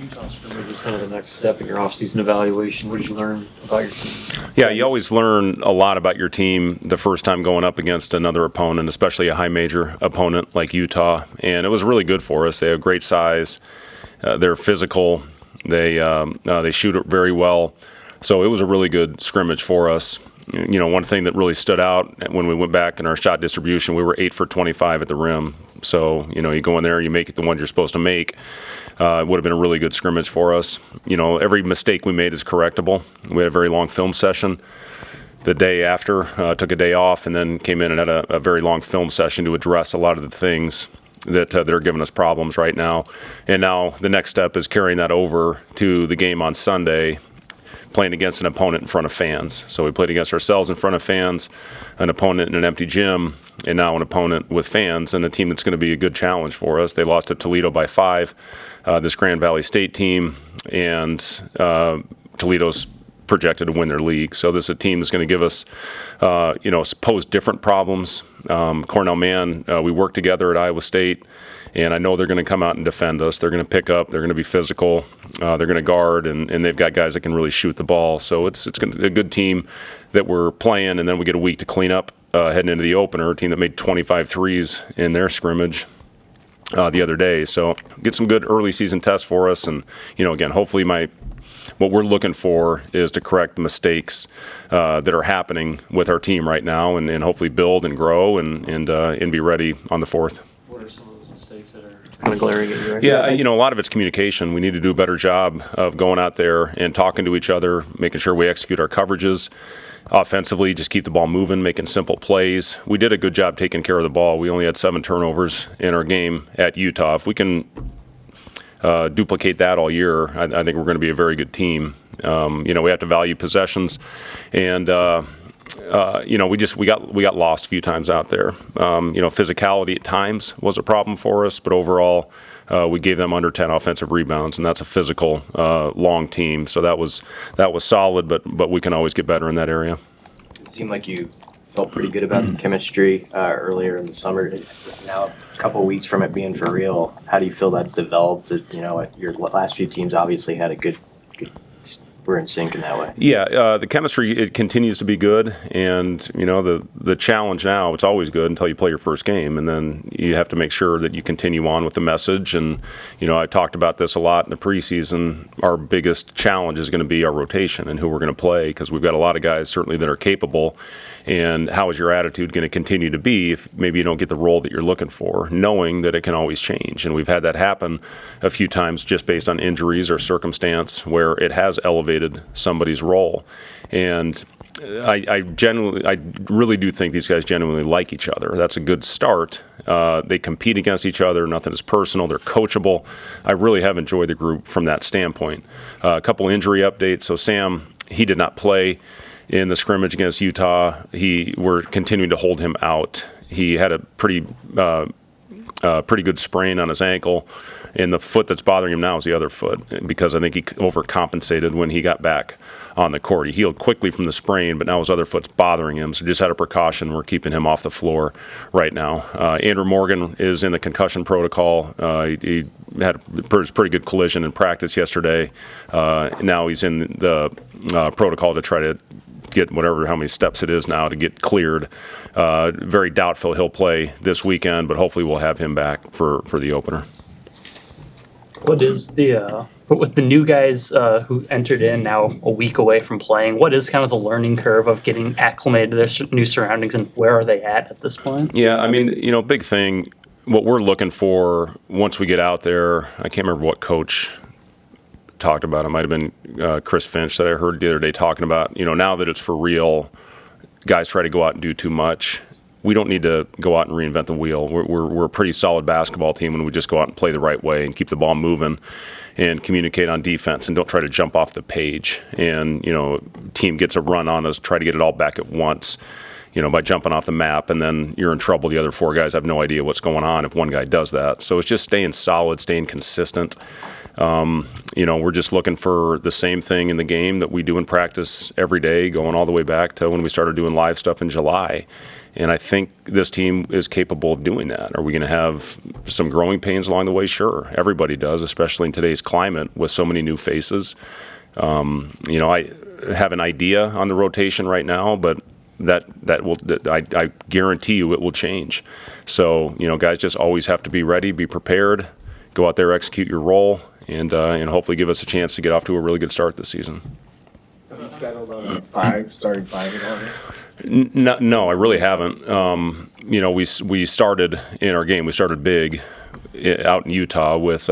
Utah scrimmage was kind of the next step in your offseason evaluation. What did you learn about your team? Yeah, you always learn a lot about your team the first time going up against another opponent, especially a high major opponent like Utah. And it was really good for us. They have great size. They're physical. They shoot it very well. So it was a really good scrimmage for us. You know, one thing that really stood out when we went back in our shot distribution, we were 8 for 25 at the rim. So, you know, you go in there, you make it the ones you're supposed to make. It would have been a really good scrimmage for us. You know, every mistake we made is correctable. We had a very long film session the day after, took a day off, and then came in and had a very long film session to address a lot of the things that are giving us problems right now. And now the next step is carrying that over to the game on Sunday, playing against an opponent in front of fans. So we played against ourselves in front of fans, an opponent in an empty gym, and now an opponent with fans, and a team that's going to be a good challenge for us. They lost to Toledo by 5, this Grand Valley State team, and Toledo's projected to win their league. So this is a team that's going to give us, pose different problems. Cornell Man, we worked together at Iowa State, and I know they're going to come out and defend us. They're going to pick up. They're going to be physical. They're going to guard, and they've got guys that can really shoot the ball. So it's going to be a good team that we're playing, and then we get a week to clean up heading into the opener, a team that made 25 threes in their scrimmage the other day. So get some good early season tests for us, and, you know, again, hopefully what we're looking for is to correct the mistakes that are happening with our team right now, and hopefully build and grow and be ready on the 4th. What are some of those mistakes that are kind of glaring at you right now? Yeah, you know, a lot of it's communication. We need to do a better job of going out there and talking to each other, making sure we execute our coverages. Offensively, just keep the ball moving, making simple plays. We did a good job taking care of the ball. We only had 7 turnovers in our game at Utah. If we can duplicate that all year, I think we're going to be a very good team. We have to value possessions, and we got lost a few times out there. Physicality at times was a problem for us, but overall, we gave them under 10 offensive rebounds, and that's a physical, long team. So that was solid, but we can always get better in that area. It seemed like you felt pretty good about the chemistry earlier in the summer. Now, a couple of weeks from it being for real, how do you feel that's developed? You know, your last few teams obviously had a good we're in sync in that way. Yeah, the chemistry, it continues to be good, and you know the challenge now, it's always good until you play your first game, and then you have to make sure that you continue on with the message. And you know, I talked about this a lot in the preseason. Our biggest challenge is going to be our rotation and who we're going to play, because we've got a lot of guys certainly that are capable. And how is your attitude going to continue to be if maybe you don't get the role that you're looking for, knowing that it can always change? And we've had that happen a few times just based on injuries or circumstance where it has elevated somebody's role. And I really do think these guys genuinely like each other. That's a good start. They compete against each other. Nothing is personal. They're coachable. I really have enjoyed the group from that standpoint. A couple injury updates. So Sam, he did not play in the scrimmage against Utah. We're continuing to hold him out. He had a pretty good sprain on his ankle, and the foot that's bothering him now is the other foot, because I think he overcompensated when he got back on the court. He healed quickly from the sprain, but now his other foot's bothering him, so just out of precaution, we're keeping him off the floor right now. Andrew Morgan is in the concussion protocol. He had a pretty good collision in practice yesterday. Now he's in the protocol to try to get how many steps it is now to get cleared. Very doubtful he'll play this weekend, but hopefully we'll have him back for the opener. What is with the new guys who entered in now a week away from playing, what is kind of the learning curve of getting acclimated to their new surroundings, and where are they at this point? Yeah, I mean, you know, big thing, what we're looking for once we get out there, I can't remember what coach talked about. It might have been Chris Finch that I heard the other day talking about, you know, now that it's for real, guys try to go out and do too much. We don't need to go out and reinvent the wheel. We're a pretty solid basketball team when we just go out and play the right way and keep the ball moving and communicate on defense and don't try to jump off the page. And, you know, team gets a run on us, try to get it all back at once, you know, by jumping off the map, and then you're in trouble. The other 4 guys have no idea what's going on if one guy does that. So it's just staying solid, staying consistent. We're just looking for the same thing in the game that we do in practice every day, going all the way back to when we started doing live stuff in July. And I think this team is capable of doing that. Are we going to have some growing pains along the way? Sure. Everybody does, especially in today's climate with so many new faces. I have an idea on the rotation right now, but I guarantee you it will change. So, guys just always have to be ready, be prepared, go out there, execute your role, and hopefully give us a chance to get off to a really good start this season. Have you settled on starting five at all? No, I really haven't. We started in our game. We started big out in Utah with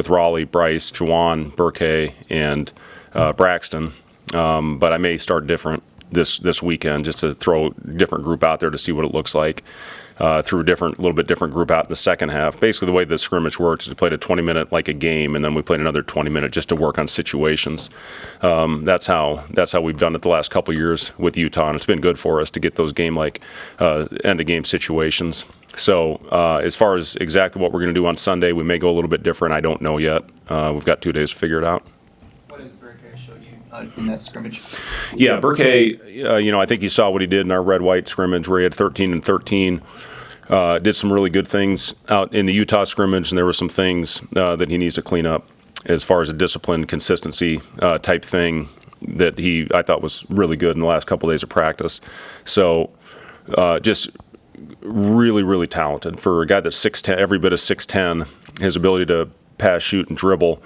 Raleigh, Bryce, Juwan, Burke, and Braxton. But I may start different this weekend just to throw a different group out there to see what it looks like. Threw a little bit different group out in the second half. Basically, the way the scrimmage works is we played a 20-minute like a game, and then we played another 20-minute just to work on situations. That's how we've done it the last couple of years with Utah, and it's been good for us to get those game-like end-of-game situations. So as far as exactly what we're going to do on Sunday, we may go a little bit different. I don't know yet. We've got 2 days to figure it out. What has Burke showed you in that scrimmage? Yeah, Burke, I think you saw what he did in our red-white scrimmage where he had 13 and 13. Did some really good things out in the Utah scrimmage, and there were some things that he needs to clean up as far as a discipline, consistency type thing that I thought was really good in the last couple of days of practice. So just really, really talented. For a guy that's 6'10", every bit of 6'10", his ability to pass, shoot, and dribble,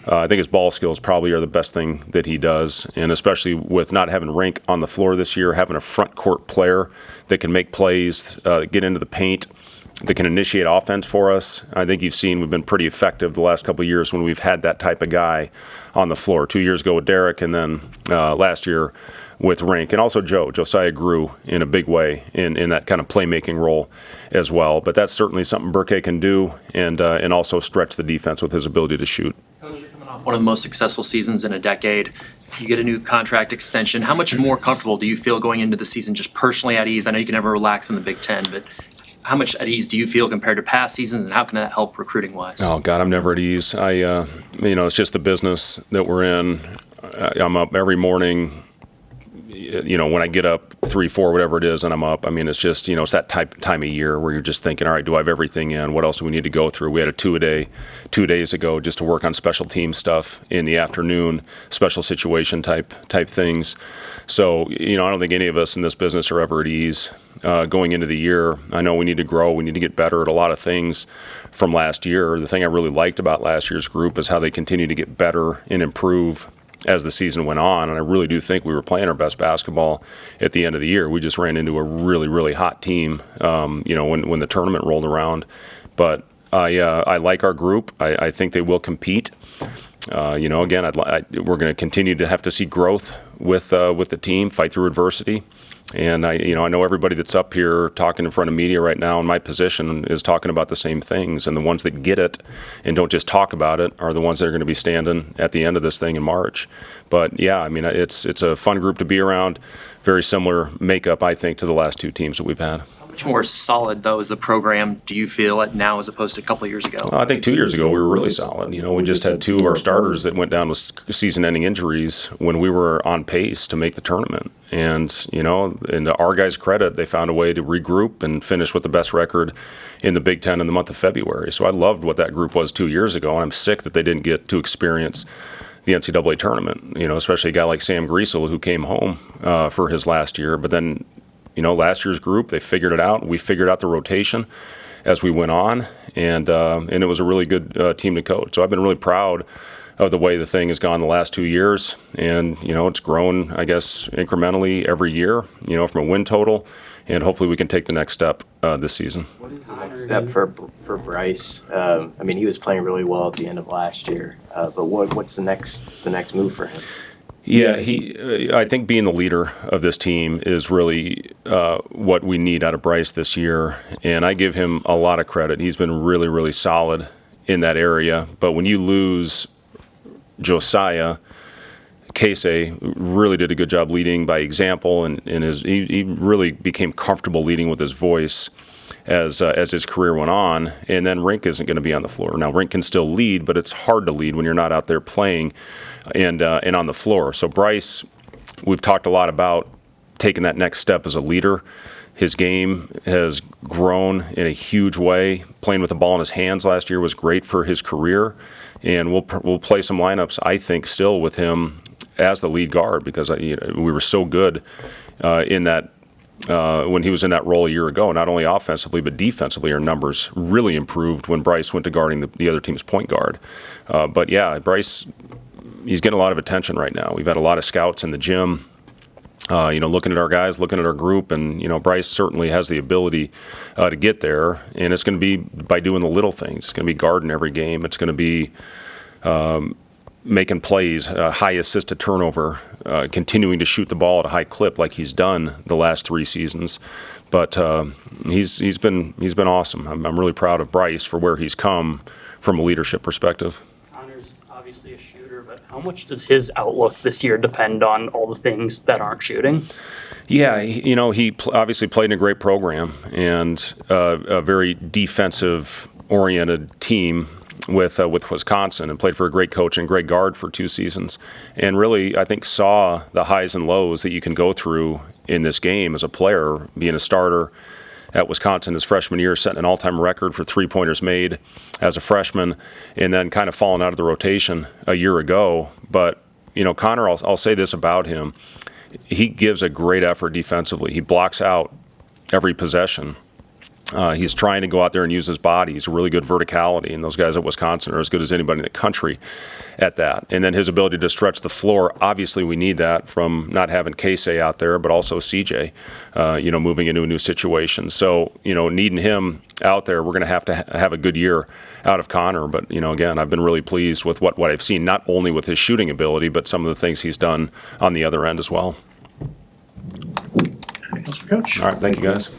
I think his ball skills probably are the best thing that he does, and especially with not having Rink on the floor this year, having a front court player that can make plays, get into the paint, that can initiate offense for us. I think you've seen we've been pretty effective the last couple of years when we've had that type of guy on the floor. 2 years ago with Derek, and then last year with Rink, and also Josiah grew in a big way in that kind of playmaking role as well. But that's certainly something Burke can do, and also stretch the defense with his ability to shoot. Coach, you're coming off one of the most successful seasons in a decade. You get a new contract extension. How much more comfortable do you feel going into the season, just personally at ease? I know you can never relax in the Big Ten, but how much at ease do you feel compared to past seasons, and how can that help recruiting-wise? Oh, God, I'm never at ease. It's just the business that we're in. I'm up every morning. When I get up 3, 4, whatever it is, and I'm up, it's just, it's that time of year where you're just thinking, all right, do I have everything in? What else do we need to go through? We had a 2 days ago just to work on special team stuff in the afternoon, special situation type things. So, I don't think any of us in this business are ever at ease going into the year. I know we need to grow. We need to get better at a lot of things from last year. The thing I really liked about last year's group is how they continue to get better and improve as the season went on, and I really do think we were playing our best basketball at the end of the year. We just ran into a really, really hot team, when the tournament rolled around. But I like our group. I think they will compete. Again, we're going to continue to have to see growth with the team, fight through adversity. And I know everybody that's up here talking in front of media right now in my position is talking about the same things. And the ones that get it and don't just talk about it are the ones that are going to be standing at the end of this thing in March. But yeah, it's a fun group to be around. Very similar makeup, I think, to the last 2 teams that we've had. How much more solid, though, is the program, do you feel, at now as opposed to a couple of years ago? I think 2 years ago we were really solid. We just had 2 of our starters that went down with season-ending injuries when we were on pace to make the tournament. And, and to our guys' credit, they found a way to regroup and finish with the best record in the Big Ten in the month of February. So I loved what that group was 2 years ago, and I'm sick that they didn't get to experience the NCAA tournament, especially a guy like Sam Griesel who came home for his last year. But then, last year's group, they figured it out. We figured out the rotation as we went on, and it was a really good team to coach. So I've been really proud of the way the thing has gone the last 2 years, and it's grown, I guess, incrementally every year, from a win total, and hopefully we can take the next step this season. What is the next step for Bryce? He was playing really well at the end of last year, but what's the next move for him? Yeah, I think being the leader of this team is really what we need out of Bryce this year, and I give him a lot of credit. He's been really, really solid in that area, but when you lose Josiah, Casey really did a good job leading by example, and he really became comfortable leading with his voice as his career went on. And then Rink isn't going to be on the floor. Now, Rink can still lead, but it's hard to lead when you're not out there playing and on the floor. So Bryce, we've talked a lot about taking that next step as a leader. His game has grown in a huge way. Playing with the ball in his hands last year was great for his career, and we'll play some lineups, I think, still with him as the lead guard because we were so good in that when he was in that role a year ago. Not only offensively but defensively, our numbers really improved when Bryce went to guarding the other team's point guard. But yeah, Bryce, he's getting a lot of attention right now. We've had a lot of scouts in the gym. Looking at our guys, looking at our group, and Bryce certainly has the ability to get there, and it's going to be by doing the little things. It's going to be guarding every game. It's going to be making plays, high assist to turnover, continuing to shoot the ball at a high clip like he's done the last 3 seasons. But he's been awesome. I'm really proud of Bryce for where he's come from a leadership perspective. Connor's obviously a shooter, but how much does his outlook this year depend on all the things that aren't shooting? Yeah, he obviously played in a great program and a very defensive-oriented team with Wisconsin, and played for a great coach and great guard for 2 seasons. And really, I think, saw the highs and lows that you can go through in this game as a player, being a starter at Wisconsin his freshman year, setting an all-time record for three-pointers made as a freshman, and then kind of falling out of the rotation a year ago. But, Connor, I'll say this about him. He gives a great effort defensively. He blocks out every possession. He's trying to go out there and use his body. He's a really good verticality, and those guys at Wisconsin are as good as anybody in the country at that. And then his ability to stretch the floor, obviously we need that from not having Casey out there, but also CJ, moving into a new situation. So, needing him out there, we're going to have a good year out of Connor. But, again, I've been really pleased with what I've seen, not only with his shooting ability, but some of the things he's done on the other end as well. Anything else for Coach? All right, thank you, guys.